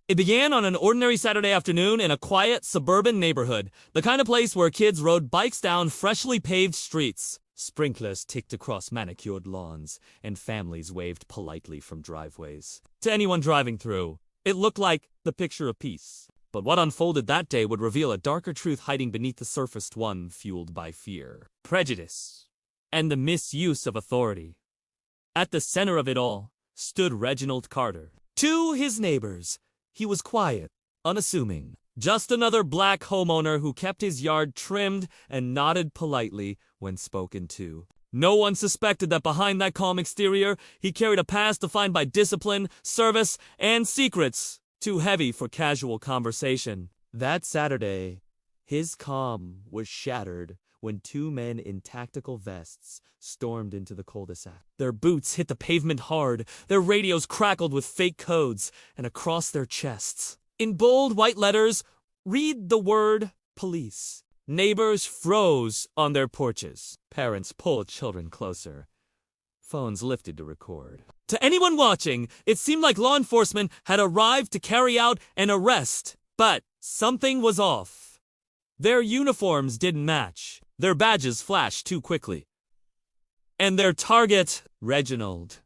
It began on an ordinary Saturday afternoon in a quiet, suburban neighborhood, the kind of place where kids rode bikes down freshly paved streets. Sprinklers ticked across manicured lawns, and families waved politely from driveways. To anyone driving through, it looked like the picture of peace. But what unfolded that day would reveal a darker truth hiding beneath the surfaced one fueled by fear, prejudice, and the misuse of authority. At the center of it all stood Reginald Carter. To his neighbors, he was quiet, unassuming, just another black homeowner who kept his yard trimmed and nodded politely when spoken to. No one suspected that behind that calm exterior, he carried a past defined by discipline, service, and secrets too heavy for casual conversation. That Saturday, his calm was shattered when two men in tactical vests stormed into the cul-de-sac. Their boots hit the pavement hard, their radios crackled with fake codes, and across their chests, in bold white letters, read the word police. Neighbors froze on their porches. Parents pulled children closer. Phones lifted to record. To anyone watching, it seemed like law enforcement had arrived to carry out an arrest. But something was off. Their uniforms didn't match. Their badges flashed too quickly. And their target, Reginald.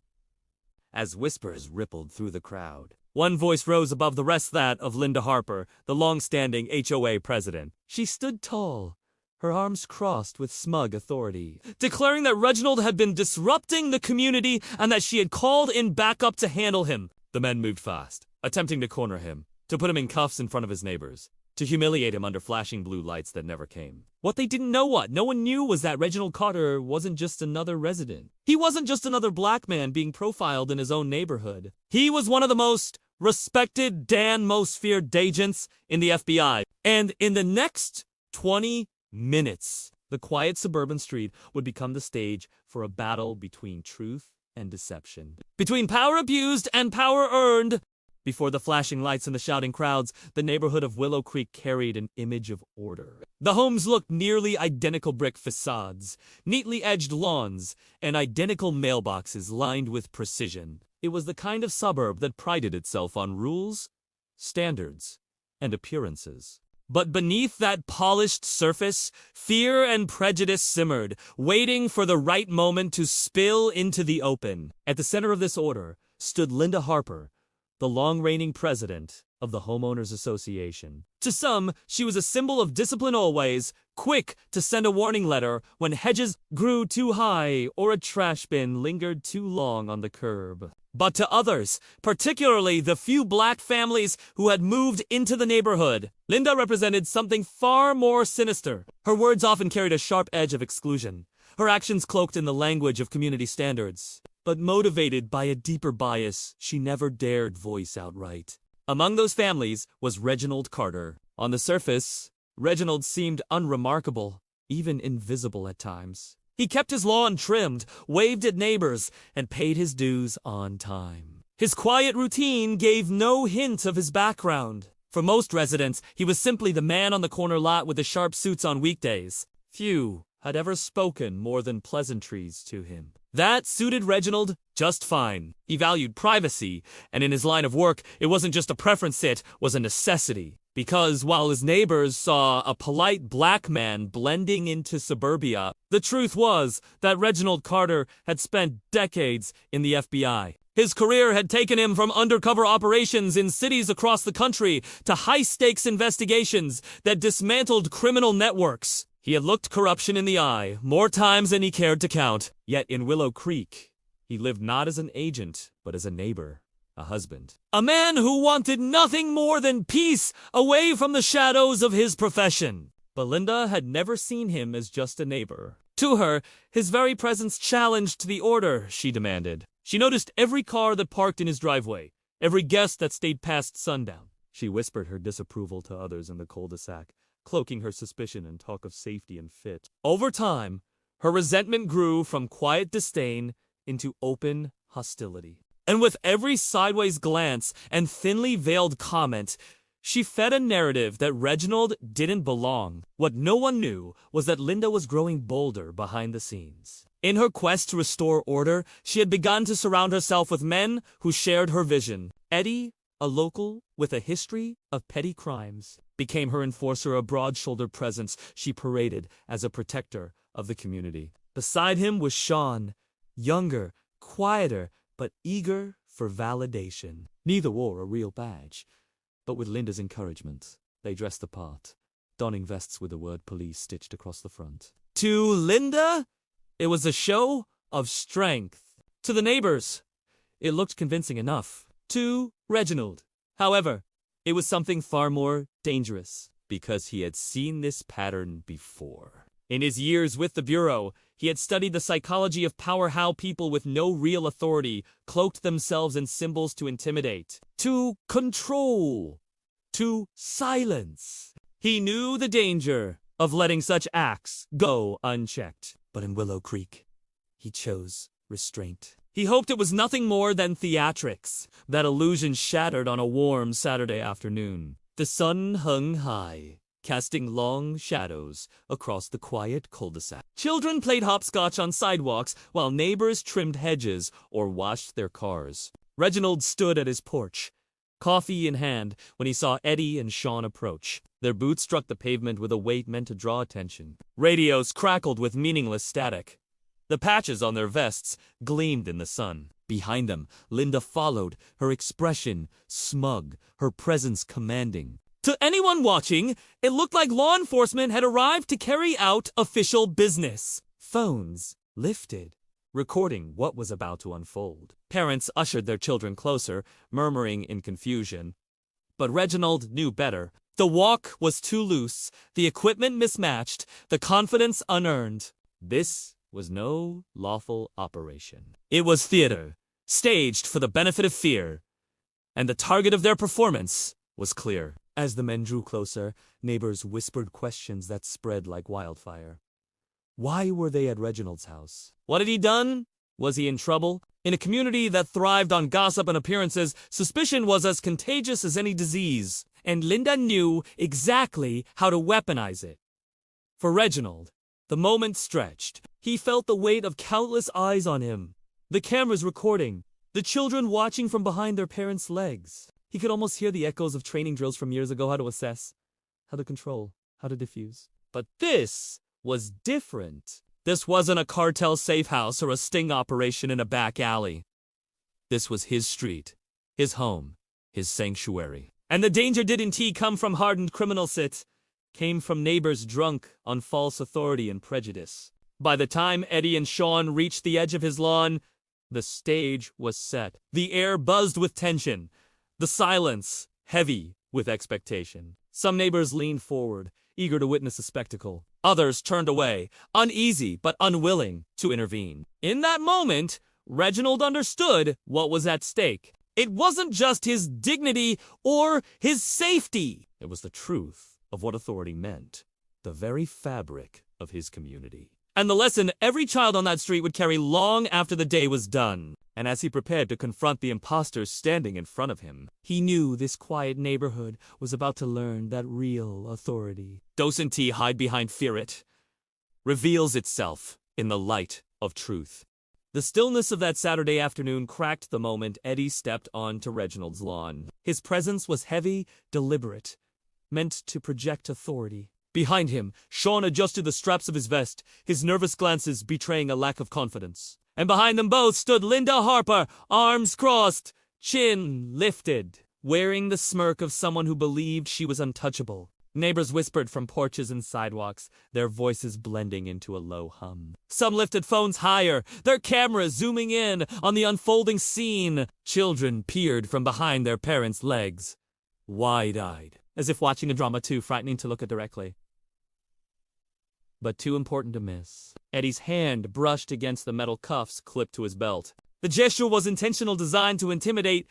As whispers rippled through the crowd, one voice rose above the rest, that of Linda Harper, the long-standing HOA president. She stood tall, her arms crossed with smug authority, declaring that Reginald had been disrupting the community and that she had called in backup to handle him. The men moved fast, attempting to corner him, to put him in cuffs in front of his neighbors, to humiliate him under flashing blue lights that never came. What they didn't know, what no one knew, was that Reginald Carter wasn't just another resident. He wasn't just another black man being profiled in his own neighborhood. He was one of the most respected, most feared agents in the FBI. And in the next 20 minutes, the quiet suburban street would become the stage for a battle between truth and deception, between power abused and power earned. Before the flashing lights and the shouting crowds, the neighborhood of Willow Creek carried an image of order. The homes looked nearly identical brick facades, neatly edged lawns, and identical mailboxes lined with precision. It was the kind of suburb that prided itself on rules, standards, and appearances. But beneath that polished surface, fear and prejudice simmered, waiting for the right moment to spill into the open. At the center of this order stood Linda Harper, the long-reigning president of the Homeowners Association. To some, she was a symbol of discipline always, quick to send a warning letter when hedges grew too high or a trash bin lingered too long on the curb. But to others, particularly the few black families who had moved into the neighborhood, Linda represented something far more sinister. Her words often carried a sharp edge of exclusion, her actions cloaked in the language of community standards. But motivated by a deeper bias she never dared voice outright. Among those families was Reginald Carter. On the surface, Reginald seemed unremarkable, even invisible at times. He kept his lawn trimmed, waved at neighbors, and paid his dues on time. His quiet routine gave no hint of his background. For most residents, he was simply the man on the corner lot with the sharp suits on weekdays. Few had ever spoken more than pleasantries to him. That suited Reginald just fine. He valued privacy, and in his line of work, it wasn't just a preference, it was a necessity. Because while his neighbors saw a polite black man blending into suburbia, the truth was that Reginald Carter had spent decades in the FBI. His career had taken him from undercover operations in cities across the country to high-stakes investigations that dismantled criminal networks. He had looked corruption in the eye more times than he cared to count. Yet in Willow Creek, he lived not as an agent, but as a neighbor, a husband. A man who wanted nothing more than peace away from the shadows of his profession. Belinda had never seen him as just a neighbor. To her, his very presence challenged the order she demanded. She noticed every car that parked in his driveway, every guest that stayed past sundown. She whispered her disapproval to others in the cul-de-sac, cloaking her suspicion in talk of safety and fit. Over time, her resentment grew from quiet disdain into open hostility. And with every sideways glance and thinly veiled comment, she fed a narrative that Reginald didn't belong. What no one knew was that Linda was growing bolder behind the scenes. In her quest to restore order, she had begun to surround herself with men who shared her vision. Eddie, a local with a history of petty crimes, became her enforcer, a broad-shouldered presence she paraded as a protector of the community. Beside him was Sean, younger, quieter, but eager for validation. Neither wore a real badge, but with Linda's encouragement, they dressed the part, donning vests with the word police stitched across the front. To Linda, it was a show of strength. To the neighbors, it looked convincing enough. To Reginald, however, it was something far more dangerous, because he had seen this pattern before. In his years with the Bureau, he had studied the psychology of power, how people with no real authority cloaked themselves in symbols to intimidate, to control, to silence. He knew the danger of letting such acts go unchecked. But in Willow Creek, he chose restraint. He hoped it was nothing more than theatrics. That illusion shattered on a warm Saturday afternoon. The sun hung high, casting long shadows across the quiet cul-de-sac. Children played hopscotch on sidewalks while neighbors trimmed hedges or washed their cars. Reginald stood at his porch, coffee in hand, when he saw Eddie and Sean approach. Their boots struck the pavement with a weight meant to draw attention. Radios crackled with meaningless static. The patches on their vests gleamed in the sun. Behind them, Linda followed, her expression smug, her presence commanding. To anyone watching, it looked like law enforcement had arrived to carry out official business. Phones lifted, recording what was about to unfold. Parents ushered their children closer, murmuring in confusion. But Reginald knew better. The walk was too loose, the equipment mismatched, the confidence unearned. This was no lawful operation. It was theater, staged for the benefit of fear, and the target of their performance was clear. As the men drew closer, neighbors whispered questions that spread like wildfire. Why were they at Reginald's house? What had he done? Was he in trouble? In a community that thrived on gossip and appearances, suspicion was as contagious as any disease, and Linda knew exactly how to weaponize it. For Reginald, the moment stretched. He felt the weight of countless eyes on him. The cameras recording, the children watching from behind their parents' legs. He could almost hear the echoes of training drills from years ago, how to assess, how to control, how to diffuse. But this was different. This wasn't a cartel safe house or a sting operation in a back alley. This was his street, his home, his sanctuary. And the danger didn't come from hardened criminals, it came from neighbors drunk on false authority and prejudice. By the time Eddie and Sean reached the edge of his lawn, the stage was set. The air buzzed with tension, the silence heavy with expectation. Some neighbors leaned forward, eager to witness the spectacle. Others turned away, uneasy but unwilling to intervene. In that moment, Reginald understood what was at stake. It wasn't just his dignity or his safety. It was the truth of what authority meant, the very fabric of his community. And the lesson every child on that street would carry long after the day was done. And as he prepared to confront the imposters standing in front of him, he knew this quiet neighborhood was about to learn that real authority doesn't hide behind fear, it reveals itself in the light of truth. The stillness of that Saturday afternoon cracked the moment Eddie stepped onto Reginald's lawn. His presence was heavy, deliberate, meant to project authority. Behind him, Sean adjusted the straps of his vest, his nervous glances betraying a lack of confidence. And behind them both stood Linda Harper, arms crossed, chin lifted, wearing the smirk of someone who believed she was untouchable. Neighbors whispered from porches and sidewalks, their voices blending into a low hum. Some lifted phones higher, their cameras zooming in on the unfolding scene. Children peered from behind their parents' legs, wide-eyed, as if watching a drama too frightening to look at directly, but too important to miss. Eddie's hand brushed against the metal cuffs clipped to his belt. The gesture was intentional, designed to intimidate,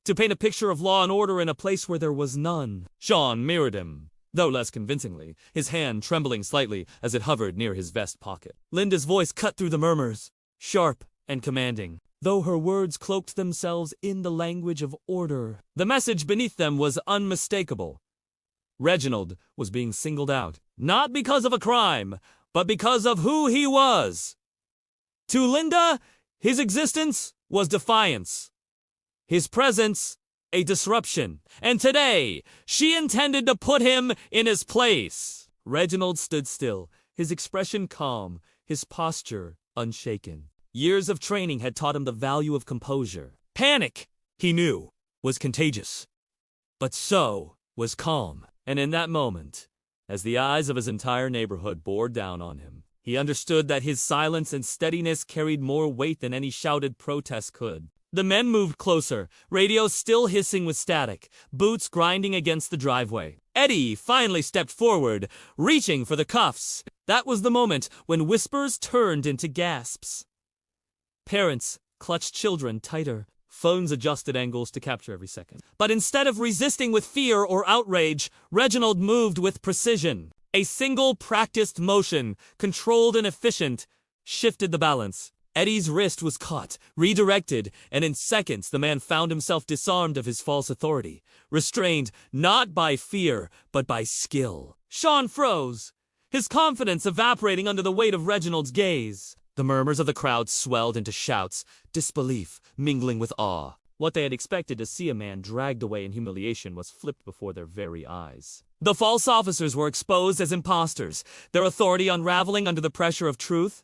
to paint a picture of law and order in a place where there was none. Sean mirrored him, though less convincingly, his hand trembling slightly as it hovered near his vest pocket. Linda's voice cut through the murmurs, sharp and commanding, though her words cloaked themselves in the language of order. The message beneath them was unmistakable. Reginald was being singled out, not because of a crime, but because of who he was. To Linda, his existence was defiance. His presence, a disruption, and today, she intended to put him in his place. Reginald stood still, his expression calm, his posture unshaken. Years of training had taught him the value of composure. Panic, he knew, was contagious. But so was calm. And in that moment, as the eyes of his entire neighborhood bore down on him, he understood that his silence and steadiness carried more weight than any shouted protest could. The men moved closer, radios still hissing with static, boots grinding against the driveway. Eddie finally stepped forward, reaching for the cuffs. That was the moment when whispers turned into gasps. Parents clutched children tighter. Phones adjusted angles to capture every second. But instead of resisting with fear or outrage, Reginald moved with precision. A single practiced motion, controlled and efficient, shifted the balance. Eddie's wrist was caught, redirected, and in seconds the man found himself disarmed of his false authority, restrained not by fear, but by skill. Sean froze, his confidence evaporating under the weight of Reginald's gaze. The murmurs of the crowd swelled into shouts, disbelief mingling with awe. What they had expected to see a man dragged away in humiliation was flipped before their very eyes. The false officers were exposed as imposters, their authority unraveling under the pressure of truth.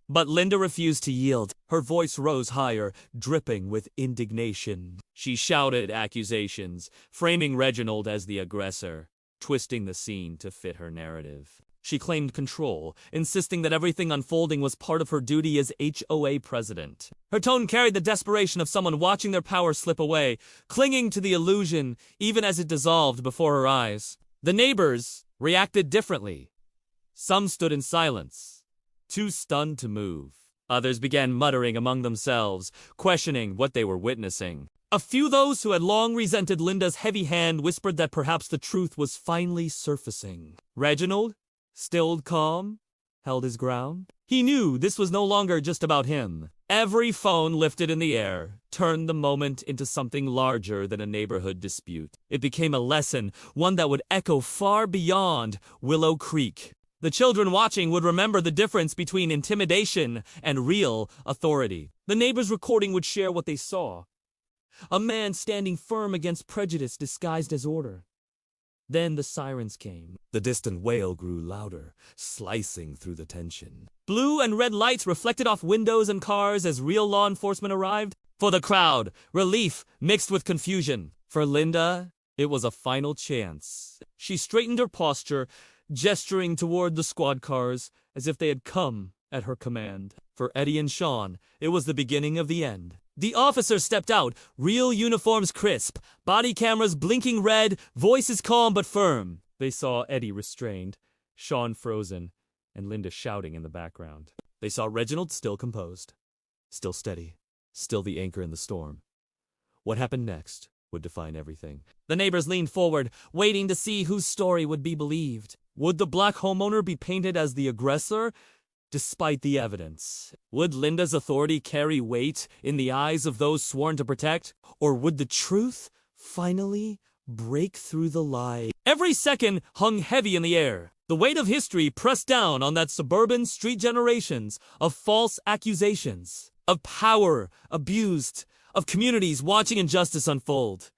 But Linda refused to yield. Her voice rose higher, dripping with indignation. She shouted accusations, framing Reginald as the aggressor, twisting the scene to fit her narrative. She claimed control, insisting that everything unfolding was part of her duty as HOA president. Her tone carried the desperation of someone watching their power slip away, clinging to the illusion even as it dissolved before her eyes. The neighbors reacted differently. Some stood in silence, too stunned to move. Others began muttering among themselves, questioning what they were witnessing. A few those who had long resented Linda's heavy hand whispered that perhaps the truth was finally surfacing. Reginald, stilled calm, held his ground. He knew this was no longer just about him. Every phone lifted in the air turned the moment into something larger than a neighborhood dispute. It became a lesson, one that would echo far beyond Willow Creek. The children watching would remember the difference between intimidation and real authority. The neighbors recording would share what they saw. A man standing firm against prejudice disguised as order. Then the sirens came. The distant wail grew louder, slicing through the tension. Blue and red lights reflected off windows and cars as real law enforcement arrived. For the crowd, relief mixed with confusion. For Linda, it was a final chance. She straightened her posture, gesturing toward the squad cars as if they had come at her command. For Eddie and Sean, it was the beginning of the end. The officers stepped out, real uniforms crisp, body cameras blinking red, voices calm but firm. They saw Eddie restrained, Sean frozen, and Linda shouting in the background. They saw Reginald still composed, still steady, still the anchor in the storm. What happened next would define everything. The neighbors leaned forward, waiting to see whose story would be believed. Would the black homeowner be painted as the aggressor? Despite the evidence, would Linda's authority carry weight in the eyes of those sworn to protect? Or would the truth finally break through the lie? Every second hung heavy in the air. The weight of history pressed down on that suburban street generations of false accusations, of power abused, of communities watching injustice unfold.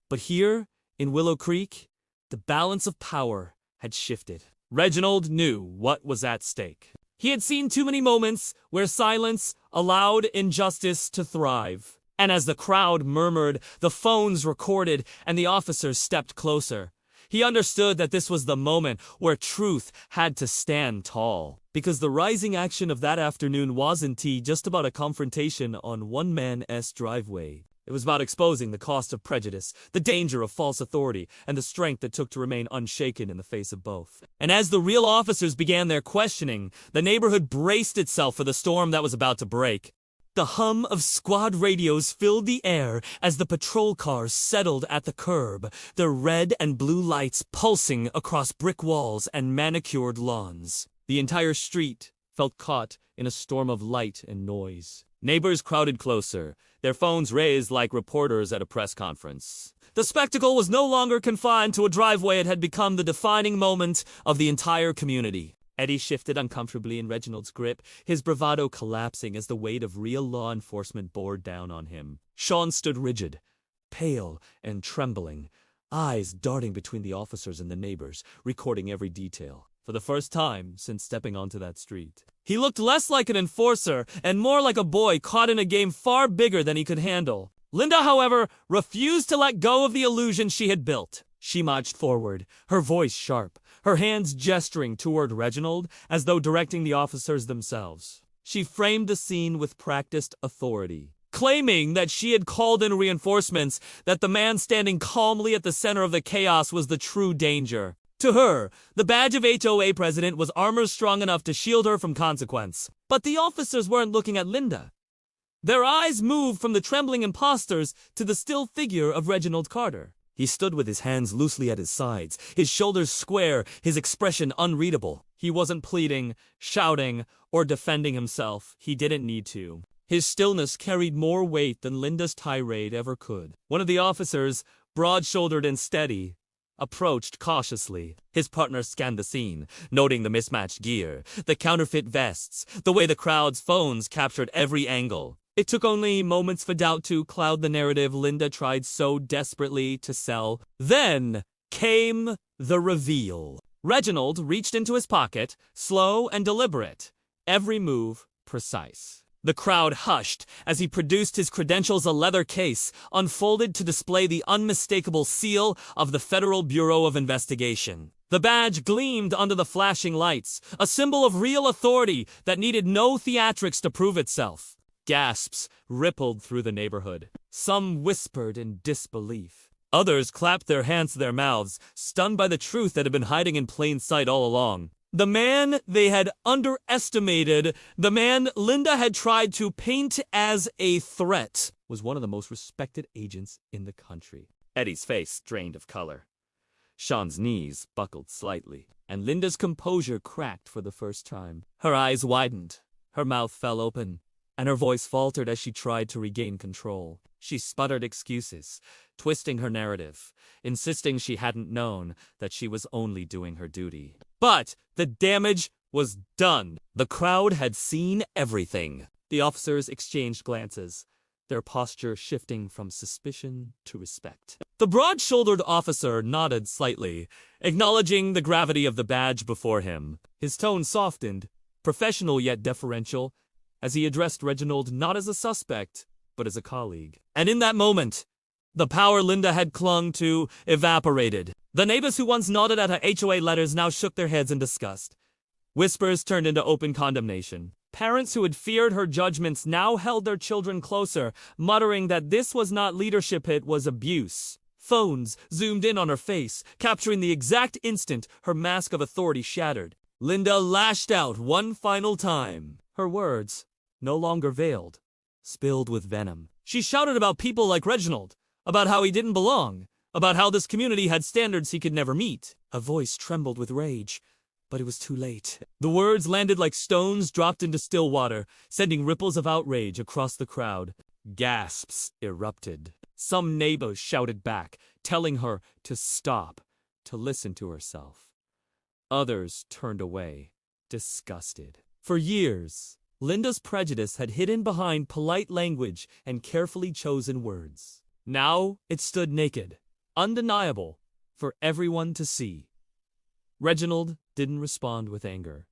But here, in Willow Creek, the balance of power had shifted. Reginald knew what was at stake. He had seen too many moments where silence allowed injustice to thrive. And as the crowd murmured, the phones recorded, and the officers stepped closer, he understood that this was the moment where truth had to stand tall. Because the rising action of that afternoon wasn't just about a confrontation on one man's driveway. It was about exposing the cost of prejudice, the danger of false authority, and the strength it took to remain unshaken in the face of both. And as the real officers began their questioning, the neighborhood braced itself for the storm that was about to break. The hum of squad radios filled the air as the patrol cars settled at the curb, their red and blue lights pulsing across brick walls and manicured lawns. The entire street felt caught in a storm of light and noise. Neighbors crowded closer, their phones raised like reporters at a press conference. The spectacle was no longer confined to a driveway. It had become the defining moment of the entire community. Eddie shifted uncomfortably in Reginald's grip, his bravado collapsing as the weight of real law enforcement bore down on him. Sean stood rigid, pale and trembling, eyes darting between the officers and the neighbors, recording every detail. For the first time since stepping onto that street, he looked less like an enforcer and more like a boy caught in a game far bigger than he could handle. Linda, however, refused to let go of the illusion she had built. She marched forward, her voice sharp, her hands gesturing toward Reginald as though directing the officers themselves. She framed the scene with practiced authority, claiming that she had called in reinforcements, that the man standing calmly at the center of the chaos was the true danger. To her, the badge of HOA president was armor strong enough to shield her from consequence. But the officers weren't looking at Linda. Their eyes moved from the trembling imposters to the still figure of Reginald Carter. He stood with his hands loosely at his sides, his shoulders square, his expression unreadable. He wasn't pleading, shouting, or defending himself. He didn't need to. His stillness carried more weight than Linda's tirade ever could. One of the officers, broad-shouldered and steady, approached cautiously. His partner scanned the scene, noting the mismatched gear, the counterfeit vests, the way the crowd's phones captured every angle. It took only moments for doubt to cloud the narrative Linda tried so desperately to sell. Then came the reveal. Reginald reached into his pocket, slow and deliberate, every move precise. The crowd hushed as he produced his credentials, a leather case, unfolded to display the unmistakable seal of the Federal Bureau of Investigation. The badge gleamed under the flashing lights, a symbol of real authority that needed no theatrics to prove itself. Gasps rippled through the neighborhood. Some whispered in disbelief. Others clapped their hands to their mouths, stunned by the truth that had been hiding in plain sight all along. The man they had underestimated, the man Linda had tried to paint as a threat, was one of the most respected agents in the country. Eddie's face drained of color. Sean's knees buckled slightly, and Linda's composure cracked for the first time. Her eyes widened, her mouth fell open, and her voice faltered as she tried to regain control. She sputtered excuses, twisting her narrative, insisting she hadn't known, that she was only doing her duty. But the damage was done. The crowd had seen everything. The officers exchanged glances, their posture shifting from suspicion to respect. The broad-shouldered officer nodded slightly, acknowledging the gravity of the badge before him. His tone softened, professional yet deferential, as he addressed Reginald not as a suspect, but as a colleague. And in that moment, the power Linda had clung to evaporated. The neighbors who once nodded at her HOA letters now shook their heads in disgust. Whispers turned into open condemnation. Parents who had feared her judgments now held their children closer, muttering that this was not leadership, it was abuse. Phones zoomed in on her face, capturing the exact instant her mask of authority shattered. Linda lashed out one final time. Her words, no longer veiled, spilled with venom. She shouted about people like Reginald, about how he didn't belong, about how this community had standards he could never meet. Her voice trembled with rage, but it was too late. The words landed like stones dropped into still water, sending ripples of outrage across the crowd. Gasps erupted. Some neighbors shouted back, telling her to stop, to listen to herself. Others turned away, disgusted. For years, Linda's prejudice had hidden behind polite language and carefully chosen words. Now it stood naked, undeniable, for everyone to see. Reginald didn't respond with anger.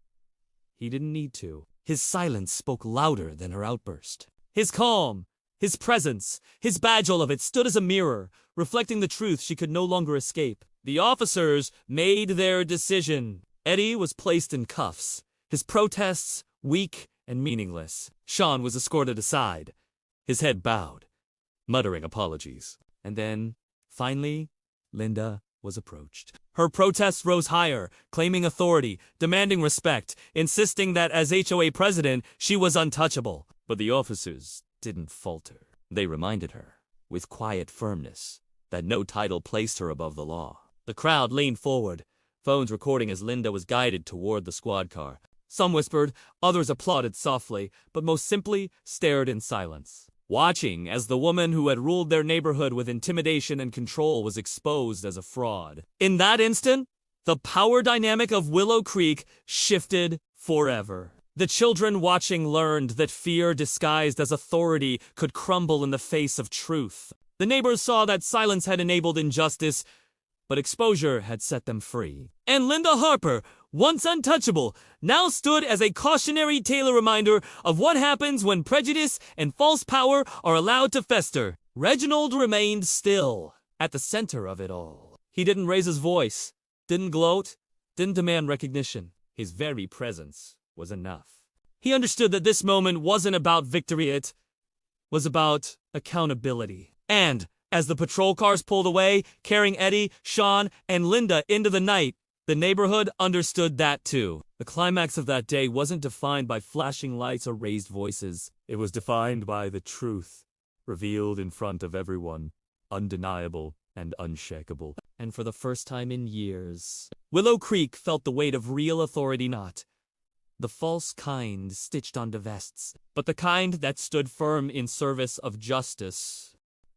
He didn't need to. His silence spoke louder than her outburst. His calm, his presence, his badge, all of it stood as a mirror, reflecting the truth she could no longer escape. The officers made their decision. Eddie was placed in cuffs, his protests weak and meaningless. Sean was escorted aside, his head bowed, muttering apologies. And then, finally, Linda was approached. Her protests rose higher, claiming authority, demanding respect, insisting that as HOA president, she was untouchable. But the officers didn't falter. They reminded her, with quiet firmness, that no title placed her above the law. The crowd leaned forward, phones recording as Linda was guided toward the squad car. Some whispered, others applauded softly, but most simply stared in silence, watching as the woman who had ruled their neighborhood with intimidation and control was exposed as a fraud. In that instant, the power dynamic of Willow Creek shifted forever. The children watching learned that fear disguised as authority could crumble in the face of truth. The neighbors saw that silence had enabled injustice, but exposure had set them free. And Linda Harper, once untouchable, now stood as a cautionary tale reminder of what happens when prejudice and false power are allowed to fester. Reginald remained still, at the center of it all. He didn't raise his voice, didn't gloat, didn't demand recognition. His very presence was enough. He understood that this moment wasn't about victory, it was about accountability. And as the patrol cars pulled away, carrying Eddie, Sean, and Linda into the night, the neighborhood understood that too. The climax of that day wasn't defined by flashing lights or raised voices. It was defined by the truth, revealed in front of everyone, undeniable and unshakable. And for the first time in years, Willow Creek felt the weight of real authority, not the false kind stitched onto vests, but the kind that stood firm in service of justice.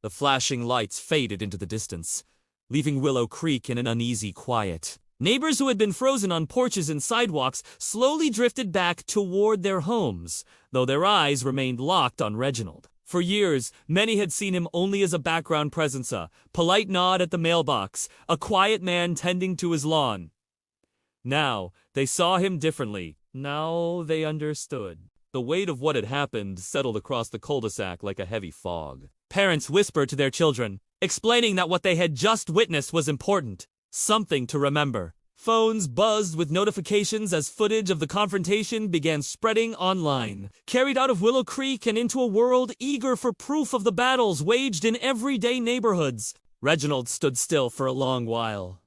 The flashing lights faded into the distance, leaving Willow Creek in an uneasy quiet. Neighbors who had been frozen on porches and sidewalks slowly drifted back toward their homes, though their eyes remained locked on Reginald. For years, many had seen him only as a background presence, a polite nod at the mailbox, a quiet man tending to his lawn. Now, they saw him differently. Now they understood. The weight of what had happened settled across the cul-de-sac like a heavy fog. Parents whispered to their children, explaining that what they had just witnessed was important, something to remember. Phones buzzed with notifications as footage of the confrontation began spreading online, carried out of Willow Creek and into a world eager for proof of the battles waged in everyday neighborhoods. Reginald stood still for a long while,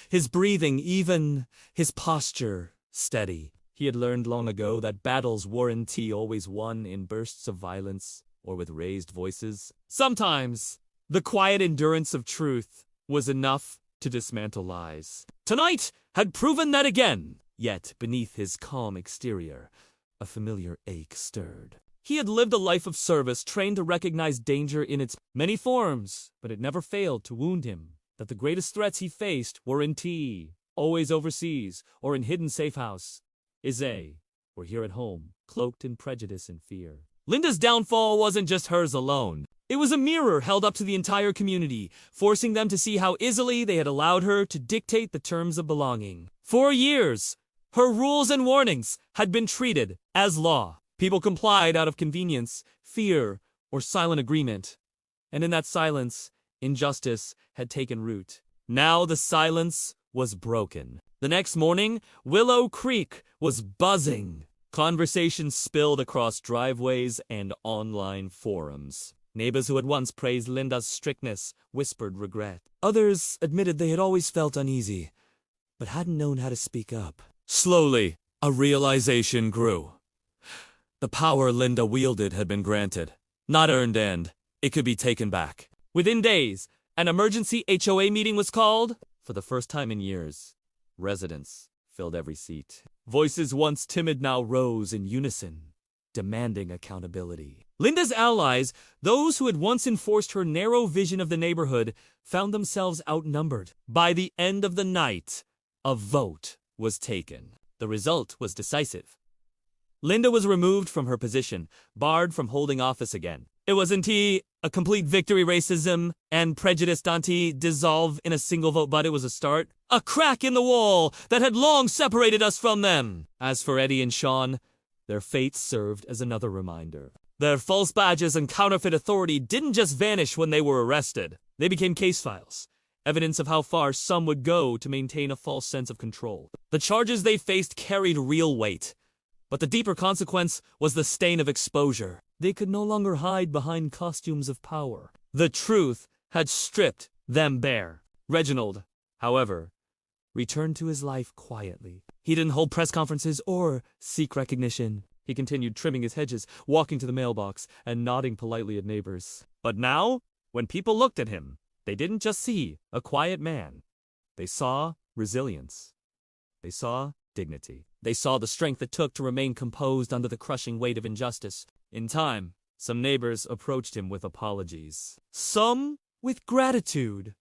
his breathing even, his posture steady. He had learned long ago that battles weren't always won in bursts of violence or with raised voices. Sometimes, the quiet endurance of truth was enough to dismantle lies. Tonight had proven that again. Yet, beneath his calm exterior, a familiar ache stirred. He had lived a life of service, trained to recognize danger in its many forms, but it never failed to wound him. That the greatest threats he faced were in always overseas, or in hidden safe house. Or here at home, cloaked in prejudice and fear. Linda's downfall wasn't just hers alone. It was a mirror held up to the entire community, forcing them to see how easily they had allowed her to dictate the terms of belonging. For years, her rules and warnings had been treated as law. People complied out of convenience, fear, or silent agreement. And in that silence, injustice had taken root. Now the silence was broken. The next morning, Willow Creek was buzzing. Conversations spilled across driveways and online forums. Neighbors who had once praised Linda's strictness whispered regret. Others admitted they had always felt uneasy, but hadn't known how to speak up. Slowly, a realization grew. The power Linda wielded had been granted, not earned, and it could be taken back. Within days, an emergency HOA meeting was called. For the first time in years, residents filled every seat. Voices once timid now rose in unison, demanding accountability. Linda's allies, those who had once enforced her narrow vision of the neighborhood, found themselves outnumbered. By the end of the night, a vote was taken. The result was decisive. Linda was removed from her position, barred from holding office again. It wasn't a complete victory. Racism and prejudice don't dissolve in a single vote, but it was a start. A crack in the wall that had long separated us from them. As for Eddie and Sean, their fates served as another reminder. Their false badges and counterfeit authority didn't just vanish when they were arrested. They became case files, evidence of how far some would go to maintain a false sense of control. The charges they faced carried real weight, but the deeper consequence was the stain of exposure. They could no longer hide behind costumes of power. The truth had stripped them bare. Reginald, however, returned to his life quietly. He didn't hold press conferences or seek recognition. He continued trimming his hedges, walking to the mailbox, and nodding politely at neighbors. But now, when people looked at him, they didn't just see a quiet man. They saw resilience. They saw dignity. They saw the strength it took to remain composed under the crushing weight of injustice. In time, some neighbors approached him with apologies. Some with gratitude.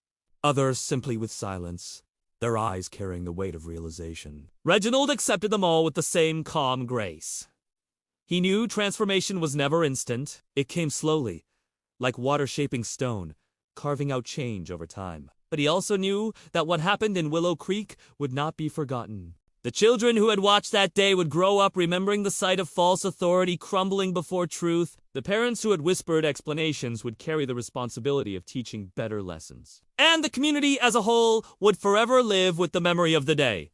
Others simply with silence, their eyes carrying the weight of realization. Reginald accepted them all with the same calm grace. He knew transformation was never instant. It came slowly, like water shaping stone, carving out change over time. But he also knew that what happened in Willow Creek would not be forgotten. The children who had watched that day would grow up remembering the sight of false authority crumbling before truth. The parents who had whispered explanations would carry the responsibility of teaching better lessons. And the community as a whole would forever live with the memory of the day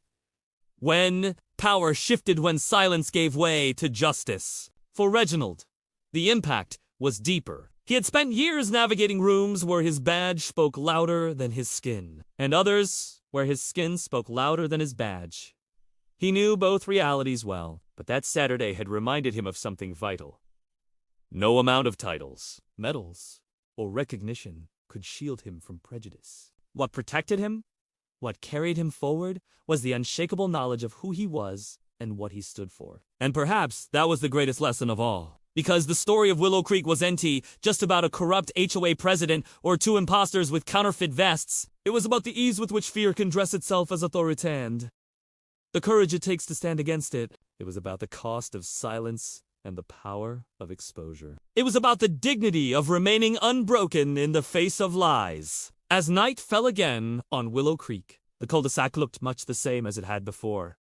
when power shifted, when silence gave way to justice. For Reginald, the impact was deeper. He had spent years navigating rooms where his badge spoke louder than his skin, and others where his skin spoke louder than his badge. He knew both realities well, but that Saturday had reminded him of something vital. No amount of titles, medals, or recognition could shield him from prejudice. What protected him, what carried him forward, was the unshakable knowledge of who he was and what he stood for. And perhaps that was the greatest lesson of all. Because the story of Willow Creek wasn't just about a corrupt HOA president or two imposters with counterfeit vests. It was about the ease with which fear can dress itself as authority and the courage it takes to stand against it. It was about the cost of silence and the power of exposure. It was about the dignity of remaining unbroken in the face of lies. As night fell again on Willow Creek, the cul-de-sac looked much the same as it had before.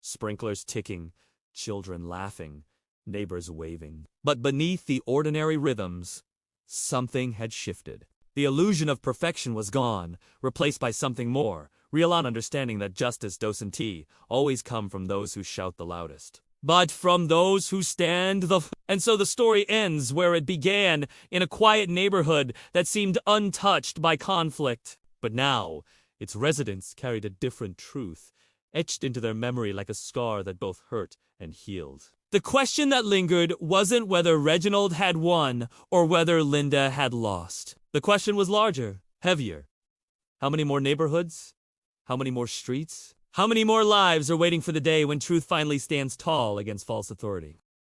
Sprinklers ticking, children laughing, neighbors waving. But beneath the ordinary rhythms, something had shifted. The illusion of perfection was gone, replaced by something more, real understanding that justice doesn't always come from those who shout the loudest, but from those who stand And so the story ends where it began, in a quiet neighborhood that seemed untouched by conflict. But now, its residents carried a different truth, etched into their memory like a scar that both hurt and healed. The question that lingered wasn't whether Reginald had won or whether Linda had lost. The question was larger, heavier. How many more neighborhoods? How many more streets? How many more lives are waiting for the day when truth finally stands tall against false authority?